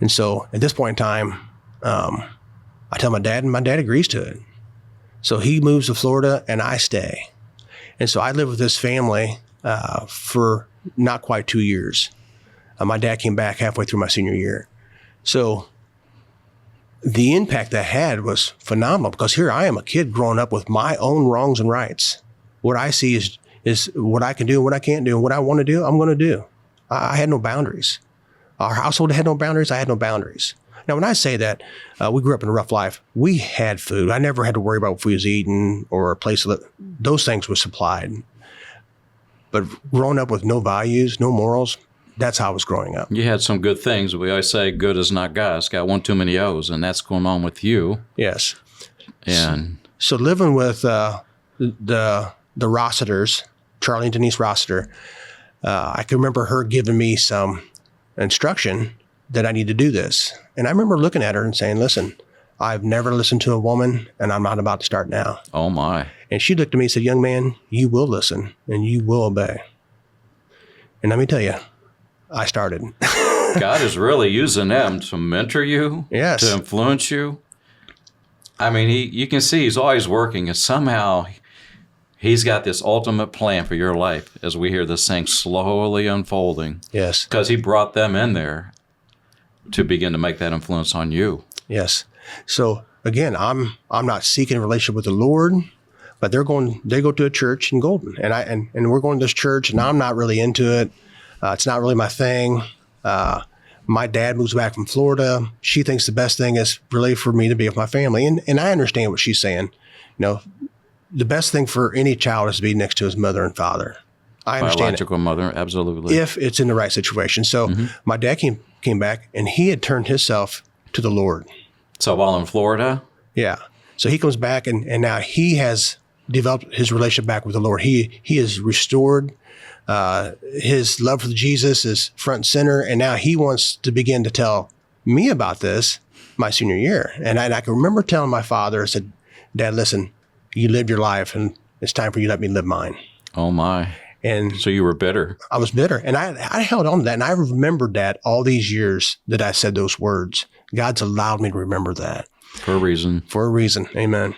And so at this point in time, I tell my dad, and my dad agrees to it. So he moves to Florida and I stay. And so I lived with this family for not quite 2 years. My dad came back halfway through my senior year. So the impact that had was phenomenal, because here I am, a kid growing up with my own wrongs and rights. What I see is what I can do and what I can't do, and what I want to do, I'm going to do. I had no boundaries. Our household had no boundaries. I had no boundaries. Now, when I say that, we grew up in a rough life. We had food. I never had to worry about if we was eating or a place that those things were supplied. But growing up with no values, no morals, that's how I was growing up. You had some good things. We always say good is not God. It's got one too many O's, and that's going on with you. Yes. And so living with the Rossiters, Charlie and Denise Rossiter, I can remember her giving me some instruction that I need to do this. And I remember looking at her and saying, listen, I've never listened to a woman, and I'm not about to start now. Oh, my. And she looked at me and said, young man, you will listen and you will obey. And let me tell you, I started. God is really using them to mentor you, yes, to influence you. I mean, you can see he's always working, and somehow he's got this ultimate plan for your life as we hear this thing slowly unfolding. Yes. Because he brought them in there to begin to make that influence on you. Yes. So again, I'm not seeking a relationship with the Lord, but they go to a church in Golden, and we're going to this church, and I'm not really into it. It's not really my thing. My dad moves back from Florida. She thinks the best thing is really for me to be with my family. And I understand what she's saying. You know, the best thing for any child is to be next to his mother and father. I understand Biological mother, absolutely. if it's in the right situation. So my dad came back, and he had turned himself to the Lord. So while in Florida? Yeah. So he comes back, and now he has developed his relationship back with the Lord. He is restored. His love for Jesus is front and center, and now he wants to begin to tell me about this my senior year. And I can remember telling my father, I said, Dad, listen, you lived your life, and it's time for you to let me live mine. Oh, my. And so you were bitter. I was bitter, and I held on to that, and I remembered that all these years that I said those words. God's allowed me to remember that. For a reason. For a reason. Amen.